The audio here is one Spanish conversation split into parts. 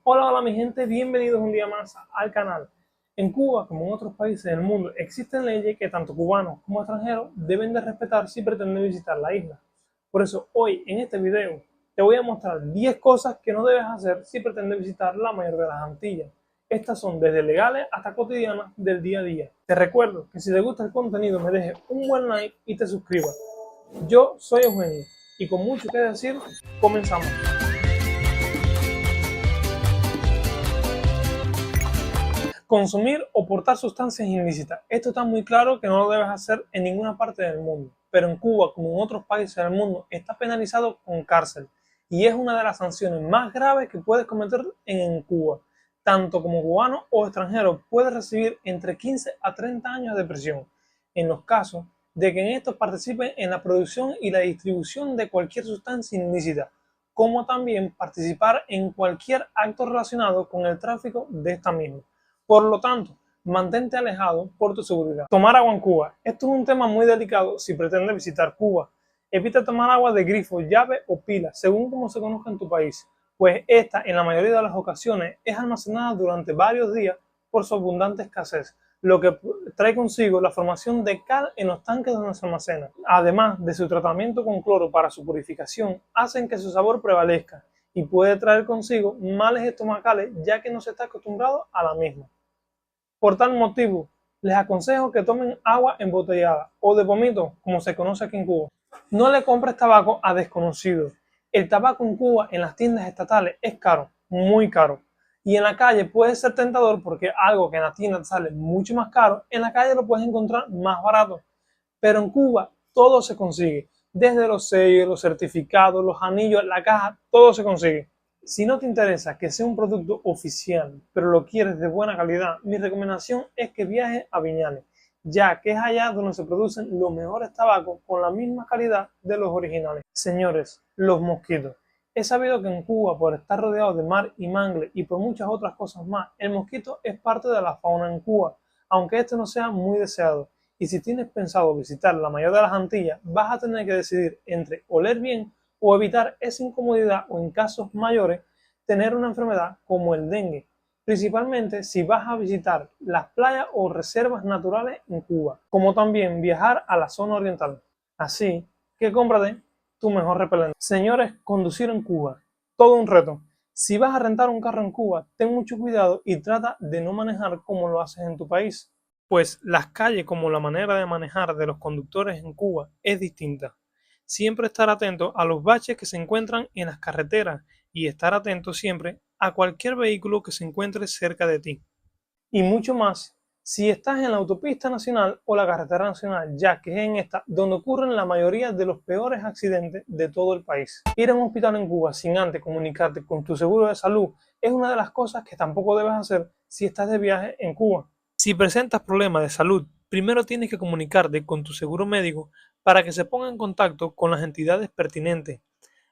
Hola, hola mi gente, bienvenidos un día más al canal. En Cuba, como en otros países del mundo, existen leyes que tanto cubanos como extranjeros deben de respetar si pretenden visitar la isla. Por eso hoy en este video te voy a mostrar 10 cosas que no debes hacer si pretendes visitar la mayor de las Antillas. Estas son desde legales hasta cotidianas del día a día. Te recuerdo que si te gusta el contenido me dejes un buen like y te suscribas. Yo soy Eugenio y con mucho que decir, comenzamos. Consumir o portar sustancias ilícitas. Esto está muy claro que no lo debes hacer en ninguna parte del mundo, pero en Cuba, como en otros países del mundo, está penalizado con cárcel y es una de las sanciones más graves que puedes cometer en Cuba. Tanto como cubano o extranjero puedes recibir entre 15 a 30 años de prisión en los casos de que en estos participen en la producción y la distribución de cualquier sustancia ilícita, como también participar en cualquier acto relacionado con el tráfico de esta misma. Por lo tanto, mantente alejado por tu seguridad. Tomar agua en Cuba. Esto es un tema muy delicado si pretendes visitar Cuba. Evita tomar agua de grifo, llave o pila, según como se conozca en tu país, pues esta en la mayoría de las ocasiones es almacenada durante varios días por su abundante escasez, lo que trae consigo la formación de cal en los tanques donde se almacena. Además de su tratamiento con cloro para su purificación, hacen que su sabor prevalezca y puede traer consigo males estomacales ya que no se está acostumbrado a la misma. Por tal motivo, les aconsejo que tomen agua embotellada o de pomito, como se conoce aquí en Cuba. No le compres tabaco a desconocidos. El tabaco en Cuba en las tiendas estatales es caro, muy caro. Y en la calle puede ser tentador porque algo que en la tienda sale mucho más caro, en la calle lo puedes encontrar más barato. Pero en Cuba todo se consigue. Desde los sellos, los certificados, los anillos, la caja, todo se consigue. Si no te interesa que sea un producto oficial, pero lo quieres de buena calidad, mi recomendación es que viajes a Viñales, ya que es allá donde se producen los mejores tabacos con la misma calidad de los originales. Señores, los mosquitos. He sabido que en Cuba, por estar rodeado de mar y mangle y por muchas otras cosas más, el mosquito es parte de la fauna en Cuba, aunque esto no sea muy deseado. Y si tienes pensado visitar la mayor de las Antillas, vas a tener que decidir entre oler bien o evitar esa incomodidad o en casos mayores tener una enfermedad como el dengue, principalmente si vas a visitar las playas o reservas naturales en Cuba, como también viajar a la zona oriental. Así que cómprate tu mejor repelente. Señores, conducir en Cuba, todo un reto. Si vas a rentar un carro en Cuba, ten mucho cuidado y trata de no manejar como lo haces en tu país, pues las calles como la manera de manejar de los conductores en Cuba es distinta. Siempre estar atento a los baches que se encuentran en las carreteras y estar atento siempre a cualquier vehículo que se encuentre cerca de ti. Y mucho más si estás en la autopista nacional o la carretera nacional, ya que es en esta donde ocurren la mayoría de los peores accidentes de todo el país. Ir a un hospital en Cuba sin antes comunicarte con tu seguro de salud es una de las cosas que tampoco debes hacer si estás de viaje en Cuba. Si presentas problemas de salud, primero tienes que comunicarte con tu seguro médico para que se ponga en contacto con las entidades pertinentes.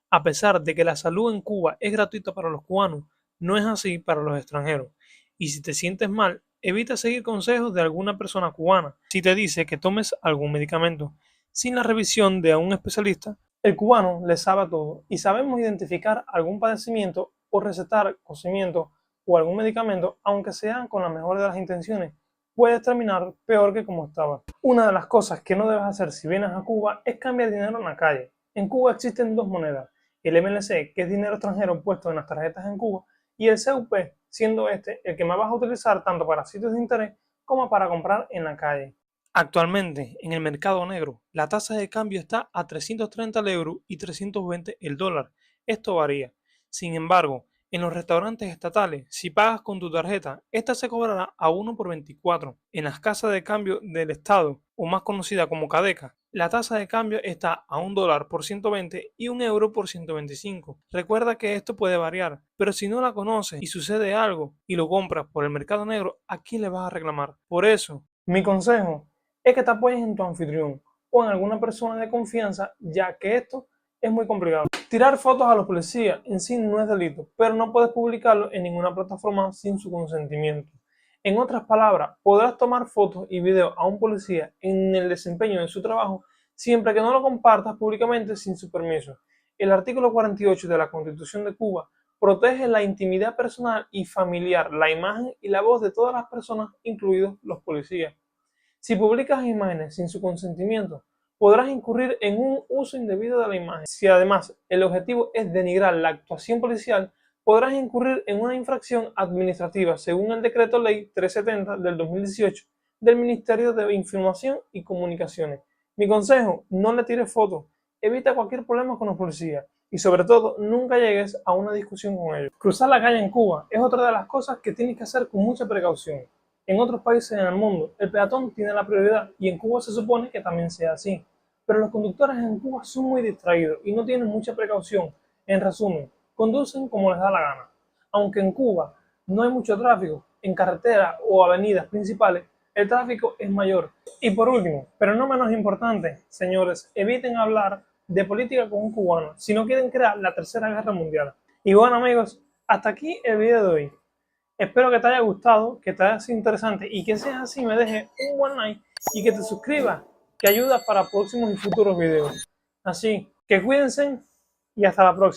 A pesar de que la salud en Cuba es gratuita para los cubanos, no es así para los extranjeros. Y si te sientes mal, evita seguir consejos de alguna persona cubana si te dice que tomes algún medicamento. Sin la revisión de un especialista, el cubano le sabe a todo y sabemos identificar algún padecimiento o recetar conocimiento o algún medicamento, aunque sean con la mejor de las intenciones, puedes terminar peor que como estaba. Una de las cosas que no debes hacer si vienes a Cuba es cambiar dinero en la calle. En Cuba existen dos monedas, el MLC, que es dinero extranjero puesto en las tarjetas en Cuba, y el CUP, siendo este el que más vas a utilizar tanto para sitios de interés como para comprar en la calle. Actualmente, en el mercado negro, la tasa de cambio está a 330 el euro y 320 el dólar. Esto varía. Sin embargo, en los restaurantes estatales, si pagas con tu tarjeta, esta se cobrará a 1 por 24. En las casas de cambio del Estado, o más conocida como Cadeca, la tasa de cambio está a $1 por 120 y €1 por 125. Recuerda que esto puede variar, pero si no la conoces y sucede algo y lo compras por el mercado negro, ¿a quién le vas a reclamar? Por eso, mi consejo es que te apoyes en tu anfitrión o en alguna persona de confianza, ya que esto es muy complicado. Tirar fotos a los policías en sí no es delito, pero no puedes publicarlo en ninguna plataforma sin su consentimiento. En otras palabras, podrás tomar fotos y videos a un policía en el desempeño de su trabajo siempre que no lo compartas públicamente sin su permiso. El artículo 48 de la Constitución de Cuba protege la intimidad personal y familiar, la imagen y la voz de todas las personas, incluidos los policías. Si publicas imágenes sin su consentimiento, podrás incurrir en un uso indebido de la imagen. Si además el objetivo es denigrar la actuación policial, podrás incurrir en una infracción administrativa según el Decreto Ley 370 del 2018 del Ministerio de Información y Comunicaciones. Mi consejo, no le tires fotos, evita cualquier problema con los policías y sobre todo nunca llegues a una discusión con ellos. Cruzar la calle en Cuba es otra de las cosas que tienes que hacer con mucha precaución. En otros países en el mundo, el peatón tiene la prioridad y en Cuba se supone que también sea así. Pero los conductores en Cuba son muy distraídos y no tienen mucha precaución. En resumen, conducen como les da la gana. Aunque en Cuba no hay mucho tráfico, en carreteras o avenidas principales, el tráfico es mayor. Y por último, pero no menos importante, señores, eviten hablar de política con un cubano si no quieren crear la tercera guerra mundial. Y bueno amigos, hasta aquí el video de hoy. Espero que te haya gustado, que te haya sido interesante y que seas así me dejes un buen like y que te suscribas, que ayuda para próximos y futuros videos. Así que cuídense y hasta la próxima.